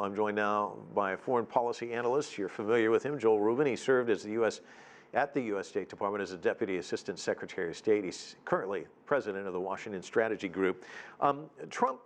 I'm joined now by a foreign policy analyst. You're familiar with him, Joel Rubin. He served as at the U.S. State Department as a Deputy Assistant Secretary of State. He's currently president of the Washington Strategy Group. Trump,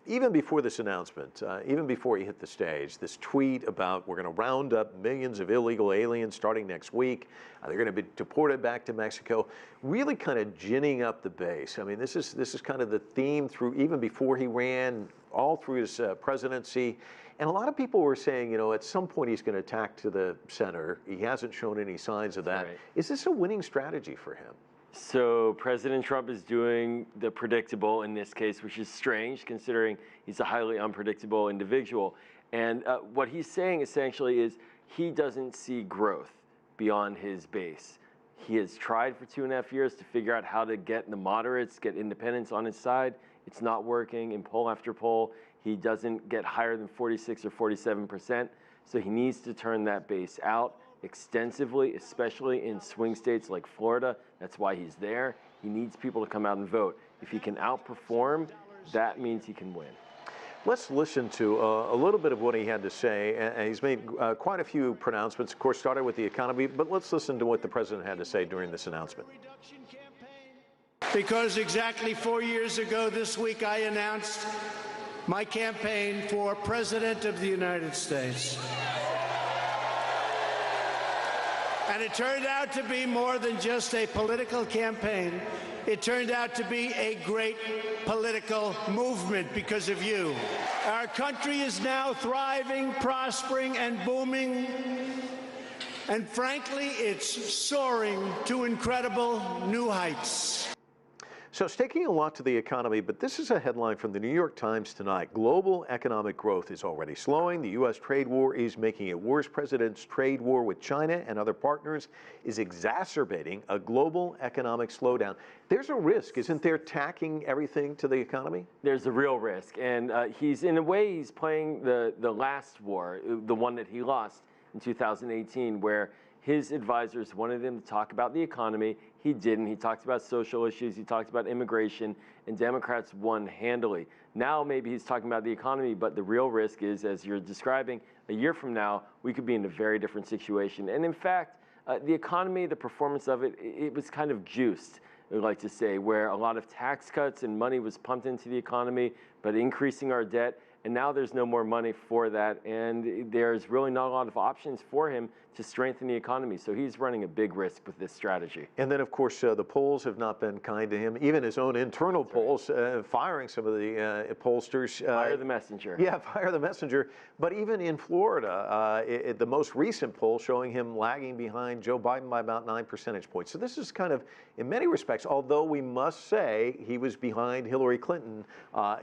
even before this announcement, even before he hit the stage, this tweet about we're going to round up millions of illegal aliens starting next week. They're going to be deported back to Mexico, really kind of ginning up the base. I mean, this is kind of the theme through even before he ran, all through his presidency. And a lot of people were saying, you know, at some point he's going to attack to the center. He hasn't shown any signs of that. Right. Is this a winning strategy for him? So President Trump is doing the predictable in this case, which is strange considering he's a highly unpredictable individual. And what he's saying essentially is he doesn't see growth beyond his base. He has tried for 2.5 years to figure out how to get the moderates, get independents on his side. It's not working in poll after poll. He doesn't get higher than 46 or 47%. So he needs to turn that base out extensively, especially in swing states like Florida. That's why he's there. He needs people to come out and vote. If he can outperform, that means he can win. Let's listen to a little bit of what he had to say. And he's made quite a few pronouncements, of course, started with the economy, but let's listen to what the president had to say during this announcement. Because exactly 4 years ago this week, I announced my campaign for President of the United States. And it turned out to be more than just a political campaign. It turned out to be a great political movement because of you. Our country is now thriving, prospering, and booming. And frankly, it's soaring to incredible new heights. So staking a lot to the economy, but this is a headline from the New York Times tonight. Global economic growth is already slowing. The U.S. trade war is making it worse. President's trade war with China and other partners is exacerbating a global economic slowdown. There's a risk, isn't there, tacking everything to the economy? There's a real risk, and in a way, he's playing the last war, the one that he lost in 2018, where his advisors wanted him to talk about the economy. He didn't. He talked about social issues. He talked about immigration, and Democrats won handily. Now maybe he's talking about the economy, but the real risk is, as you're describing, a year from now, we could be in a very different situation. And in fact, the economy, the performance of it, it was kind of juiced, I would like to say, where a lot of tax cuts and money was pumped into the economy, but increasing our debt. And now there's no more money for that, and there's really not a lot of options for him to strengthen the economy. So he's running a big risk with this strategy. And then, of course, the polls have not been kind to him. Even his own internal polls, firing some of the pollsters. Fire the messenger. Yeah, fire the messenger. But even in Florida, the most recent poll showing him lagging behind Joe Biden by about 9 percentage points. So this is kind of, in many respects, although we must say he was behind Hillary Clinton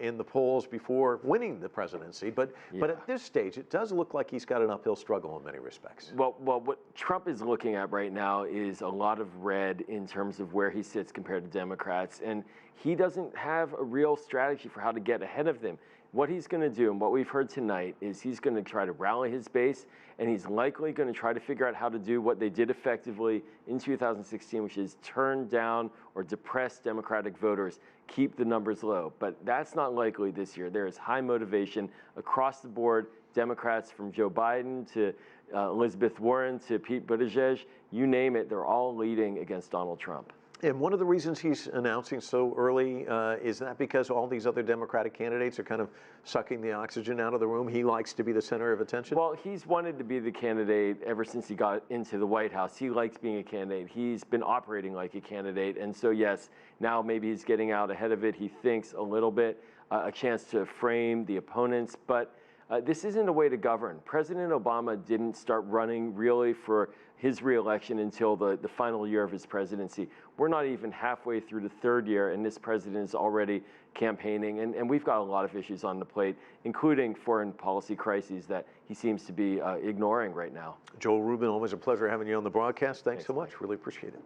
in the polls before winning the presidency. But at this stage, it does look like he's got an uphill struggle in many respects. Well, what Trump is looking at right now is a lot of red in terms of where he sits compared to Democrats, and he doesn't have a real strategy for how to get ahead of them. What he's going to do, and what we've heard tonight, is he's going to try to rally his base, and he's likely going to try to figure out how to do what they did effectively in 2016, which is turn down or depress Democratic voters, keep the numbers low. But that's not likely this year. There is high motivation across the board. Democrats, from Joe Biden to Elizabeth Warren to Pete Buttigieg, you name it, they're all leading against Donald Trump. And one of the reasons he's announcing so early, is that because all these other Democratic candidates are kind of sucking the oxygen out of the room? He likes to be the center of attention? Well, he's wanted to be the candidate ever since he got into the White House. He likes being a candidate. He's been operating like a candidate. And so, yes, now maybe he's getting out ahead of it. He thinks a little bit, a chance to frame the opponents. But this isn't a way to govern. President Obama didn't start running really for his reelection until the final year of his presidency. We're not even halfway through the third year, and this president is already campaigning. And we've got a lot of issues on the plate, including foreign policy crises that he seems to be ignoring right now. Joel Rubin, always a pleasure having you on the broadcast. Thanks so much. Really appreciate it.